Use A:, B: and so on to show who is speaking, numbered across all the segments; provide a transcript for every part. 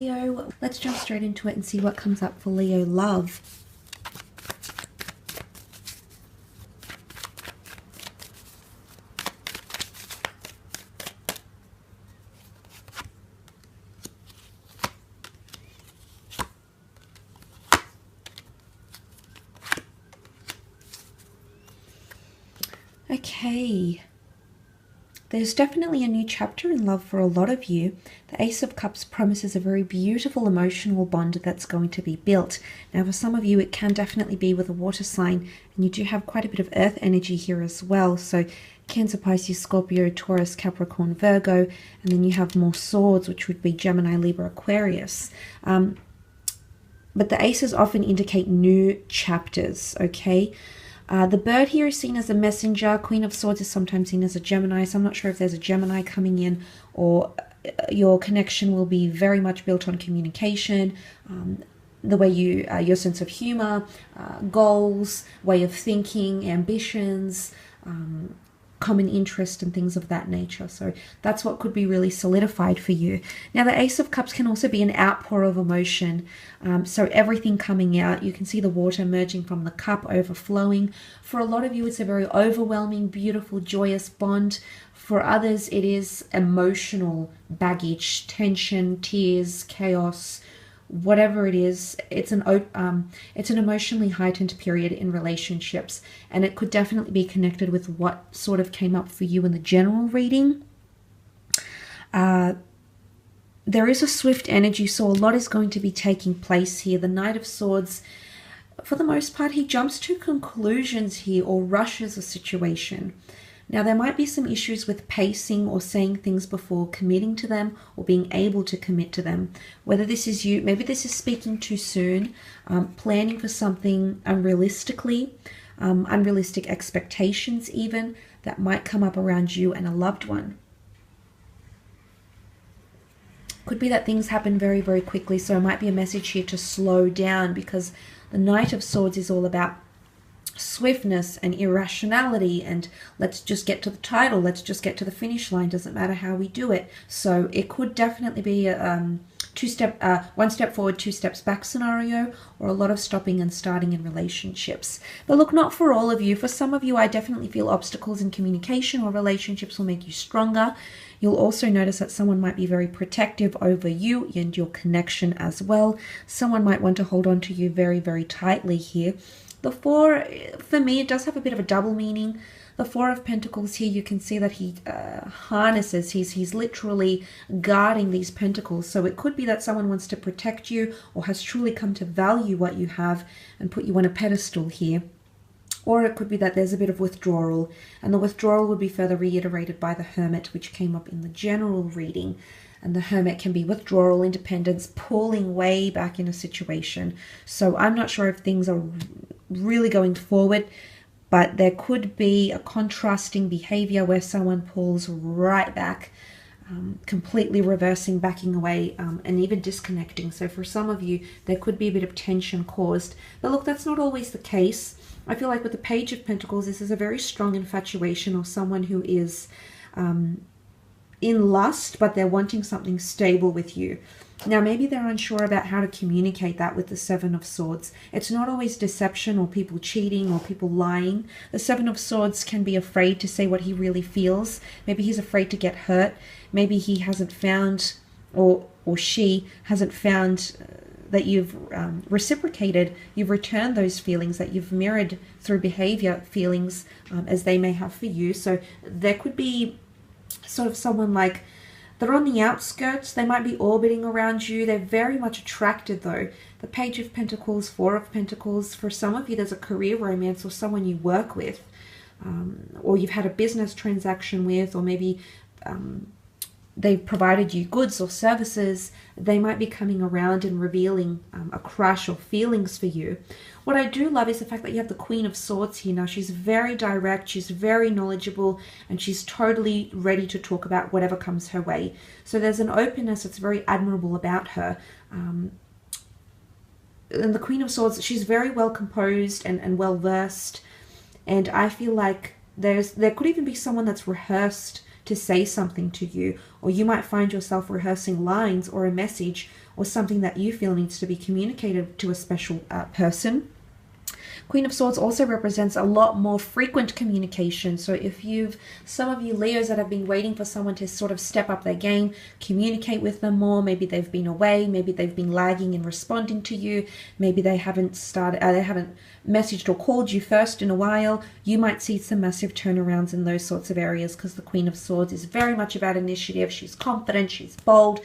A: Leo, let's jump straight into it and see what comes up for Leo love. Okay. There's definitely a new chapter in love for a lot of you. The Ace of Cups promises a very beautiful emotional bond that's going to be built. Now, for some of you, it can definitely be with a water sign, and you do have quite a bit of earth energy here as well. So Cancer, Pisces, Scorpio, Taurus, Capricorn, Virgo, and then you have more swords, which would be Gemini, Libra, Aquarius. But the aces often indicate new chapters, okay? The bird here is seen as a messenger. Queen of Swords is sometimes seen as a Gemini, so I'm not sure if there's a Gemini coming in, or your connection will be very much built on communication, the way you, your sense of humor, goals, way of thinking, ambitions, common interest and things of that nature. So that's what could be really solidified for you. Now, the Ace of Cups can also be an outpour of emotion. So everything coming out, you can see the water emerging from the cup, overflowing. For a lot of you, it's a very overwhelming, beautiful, joyous bond. For others, it is emotional baggage, tension, tears, chaos, whatever it is. It's an emotionally heightened period in relationships, and it could definitely be connected with what sort of came up for you in the general reading. There is a swift energy, so a lot is going to be taking place here. The Knight of Swords, for the most part, he jumps to conclusions here or rushes a situation. Now, there might be some issues with pacing or saying things before committing to them or being able to commit to them. Whether this is you, maybe this is speaking too soon, planning for something unrealistically, unrealistic expectations even, that might come up around you and a loved one. Could be that things happen very, very quickly, so it might be a message here to slow down, because the Knight of Swords is all about swiftness and irrationality, and let's just get to the title, let's just get to the finish line, doesn't matter how we do it. So it could definitely be a one step forward, two steps back scenario, or a lot of stopping and starting in relationships. But look, not for all of you. For some of you, I definitely feel obstacles in communication or relationships will make you stronger. You'll also notice that someone might be very protective over you and your connection as well. Someone might want to hold on to you very, very tightly here. The Four, for me, it does have a bit of a double meaning. The Four of Pentacles here, you can see that he harnesses, he's literally guarding these pentacles. So it could be that someone wants to protect you or has truly come to value what you have and put you on a pedestal here. Or it could be that there's a bit of withdrawal, and the withdrawal would be further reiterated by the Hermit, which came up in the general reading. And the Hermit can be withdrawal, independence, pulling way back in a situation. So I'm not sure if things are really going forward, but there could be a contrasting behavior where someone pulls right back, completely reversing, backing away, and even disconnecting. So for some of you, there could be a bit of tension caused. But look, that's not always the case. I feel like with the Page of Pentacles, this is a very strong infatuation, or someone who is in lust, but they're wanting something stable with you. Now, maybe they're unsure about how to communicate that with the Seven of Swords. It's not always deception or people cheating or people lying. The Seven of Swords can be afraid to say what he really feels. Maybe he's afraid to get hurt. Maybe he hasn't found, or she hasn't found that you've reciprocated, you've returned those feelings, that you've mirrored through behavior feelings as they may have for you. So there could be sort of someone like, they're on the outskirts, they might be orbiting around you, they're very much attracted though. The Page of Pentacles, Four of Pentacles, for some of you there's a career romance or someone you work with, or you've had a business transaction with, or maybe they've provided you goods or services. They might be coming around and revealing a crush or feelings for you. What I do love is the fact that you have the Queen of Swords here. Now, she's very direct, she's very knowledgeable, and she's totally ready to talk about whatever comes her way. So there's an openness that's very admirable about her. And the Queen of Swords, she's very well composed and well versed. And I feel like there could even be someone that's rehearsed to say something to you, or you might find yourself rehearsing lines or a message or something that you feel needs to be communicated to a special person. Queen of Swords also represents a lot more frequent communication. So if some of you Leos that have been waiting for someone to sort of step up their game, communicate with them more, maybe they've been away, maybe they've been lagging in responding to you, maybe they haven't messaged or called you first in a while, you might see some massive turnarounds in those sorts of areas, because the Queen of Swords is very much about initiative. She's confident, she's bold,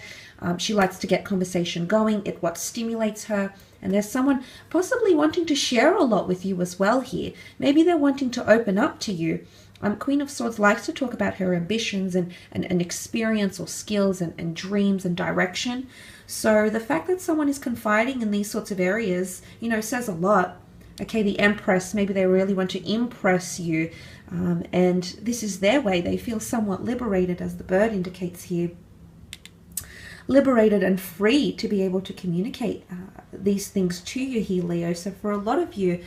A: she likes to get conversation going. It's what stimulates her. And there's someone possibly wanting to share a lot with you as well here. Maybe they're wanting to open up to you. Queen of Swords likes to talk about her ambitions and experience or skills and dreams and direction. So the fact that someone is confiding in these sorts of areas, says a lot. Okay, the Empress, maybe they really want to impress you. And this is their way. They feel somewhat liberated, as the bird indicates here. Liberated and free to be able to communicate these things to you here, Leo. So for a lot of you,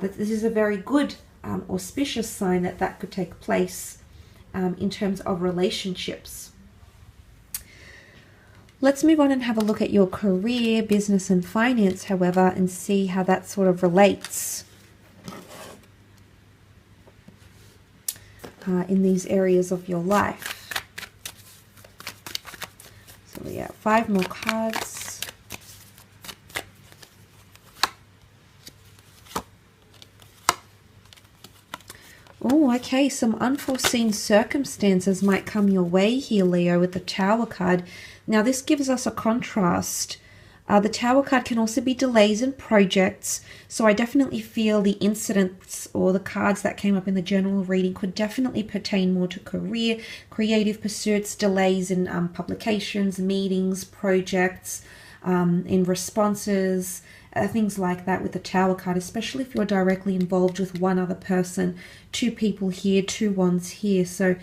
A: this is a very good auspicious sign that could take place in terms of relationships. Let's move on and have a look at your career, business and finance, however, and see how that sort of relates in these areas of your life. So we have 5 more cards. Oh, okay, some unforeseen circumstances might come your way here, Leo, with the Tower card. Now, this gives us a contrast. The Tower card can also be delays in projects, so I definitely feel the incidents or the cards that came up in the general reading could definitely pertain more to career, creative pursuits, delays in publications, meetings, projects, in responses, things like that with the Tower card, especially if you're directly involved with one other person. 2 people here, 2 wands here, so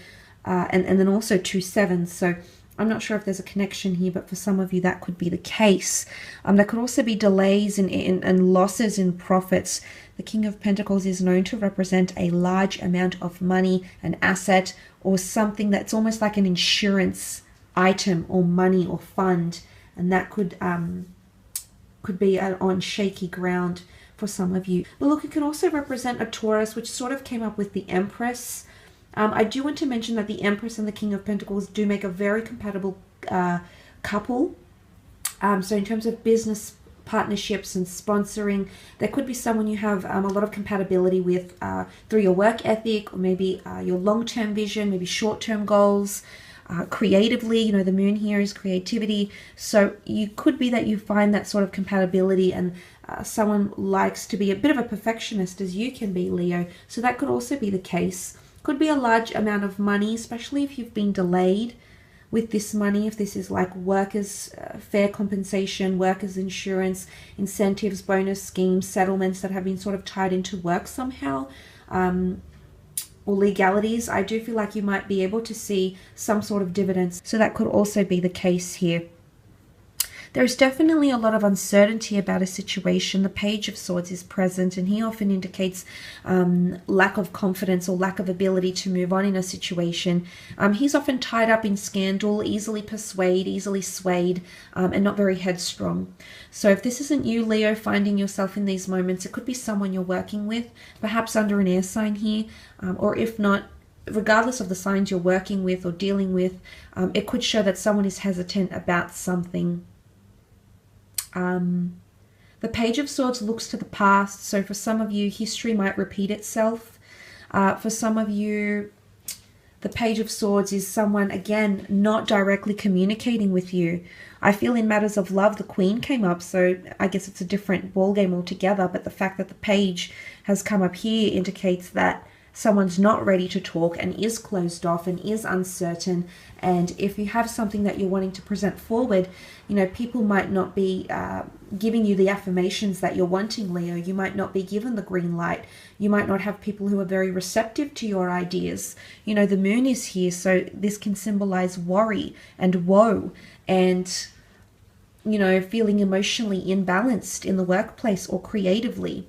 A: and then also 2 sevens. So I'm not sure if there's a connection here, but for some of you that could be the case. There could also be delays and losses in profits. The King of Pentacles is known to represent a large amount of money, an asset, or something that's almost like an insurance item or money or fund, and that could be on shaky ground for some of you. But look, it can also represent a Taurus, which sort of came up with the Empress. I do want to mention that the Empress and the King of Pentacles do make a very compatible couple. So in terms of business partnerships and sponsoring, there could be someone you have a lot of compatibility with through your work ethic, or maybe your long-term vision, maybe short-term goals. Creatively, the moon here is creativity. So you could be that you find that sort of compatibility, and someone likes to be a bit of a perfectionist, as you can be, Leo. So that could also be the case. Could be a large amount of money, especially if you've been delayed with this money, if this is like workers' fair compensation, workers' insurance, incentives, bonus schemes, settlements that have been sort of tied into work somehow, or legalities. I do feel like you might be able to see some sort of dividends. So that could also be the case here. There's definitely a lot of uncertainty about a situation. The Page of Swords is present, and he often indicates lack of confidence or lack of ability to move on in a situation. He's often tied up in scandal, easily persuaded, easily swayed, and not very headstrong. So if this isn't you, Leo, finding yourself in these moments, it could be someone you're working with, perhaps under an air sign here, or if not, regardless of the signs you're working with or dealing with, it could show that someone is hesitant about something. The Page of Swords looks to the past, so for some of you, history might repeat itself. For some of you, the Page of Swords is someone, again, not directly communicating with you. I feel in matters of love, the Queen came up, so I guess it's a different ballgame altogether, but the fact that the Page has come up here indicates that someone's not ready to talk and is closed off and is uncertain. And if you have something that you're wanting to present forward, people might not be giving you the affirmations that you're wanting, Leo. You might not be given the green light. You might not have people who are very receptive to your ideas. The moon is here, so this can symbolize worry and woe and, feeling emotionally imbalanced in the workplace or creatively.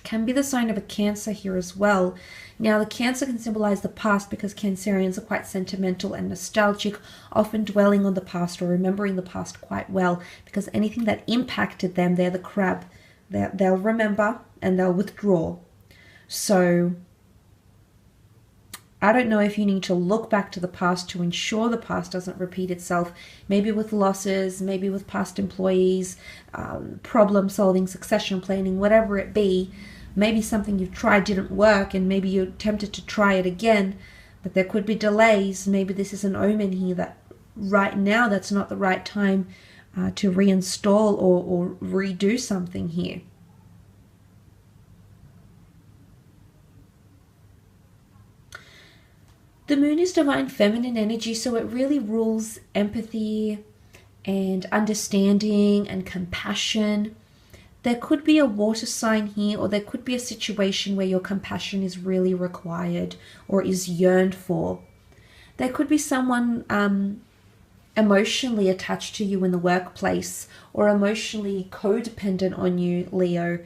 A: Can be the sign of a Cancer here as well. Now, the Cancer can symbolize the past because Cancerians are quite sentimental and nostalgic, often dwelling on the past or remembering the past quite well, because anything that impacted them, they're the crab. They'll remember and they'll withdraw. So I don't know if you need to look back to the past to ensure the past doesn't repeat itself, maybe with losses, maybe with past employees, problem solving, succession planning, whatever it be. Maybe something you've tried didn't work and maybe you're tempted to try it again, but there could be delays. Maybe this is an omen here that right now that's not the right time to reinstall or redo something here. The moon is divine feminine energy, so it really rules empathy and understanding and compassion. There could be a water sign here, or there could be a situation where your compassion is really required or is yearned for. There could be someone emotionally attached to you in the workplace or emotionally codependent on you, Leo.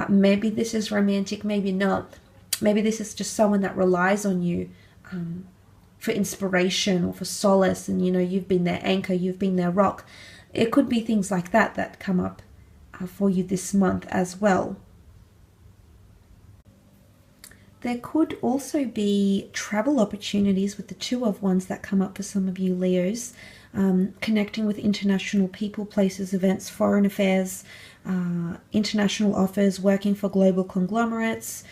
A: Maybe this is romantic, maybe not. Maybe this is just someone that relies on you for inspiration or for solace, and you've been their anchor, you've been their rock. It could be things like that come up for you this month as well. There could also be travel opportunities with the Two of Wands that come up for some of you Leos, connecting with international people, places, events, foreign affairs, international offers, working for global conglomerates,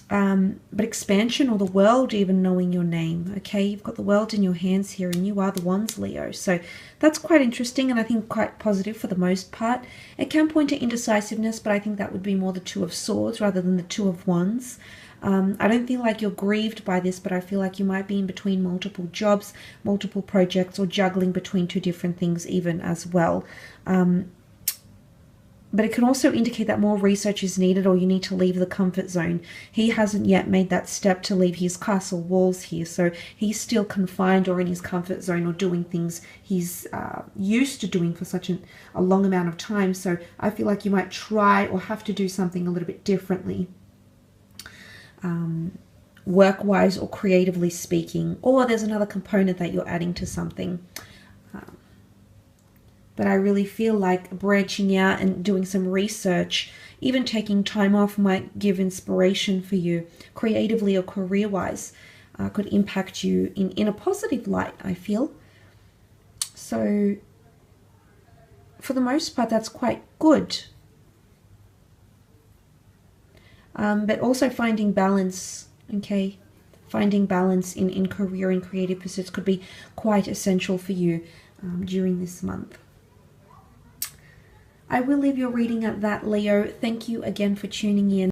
A: but expansion or the world even knowing your name. Okay, you've got the world in your hands here and you are the Wands, Leo. So that's quite interesting and I think quite positive for the most part. It can point to indecisiveness, but I think that would be more the Two of Swords rather than the Two of Wands. I don't feel like you're grieved by this, but I feel like you might be in between multiple jobs, multiple projects, or juggling between two different things even as well. But it can also indicate that more research is needed or you need to leave the comfort zone. He hasn't yet made that step to leave his castle walls here, so he's still confined or in his comfort zone or doing things he's used to doing for such a long amount of time. So I feel like you might try or have to do something a little bit differently, work-wise or creatively speaking, or there's another component that you're adding to something. But I really feel like branching out and doing some research, even taking time off, might give inspiration for you creatively or career-wise, could impact you in a positive light, I feel. So for the most part, that's quite good. But also finding balance, okay? Finding balance in career and creative pursuits could be quite essential for you during this month. I will leave your reading at that, Leo. Thank you again for tuning in.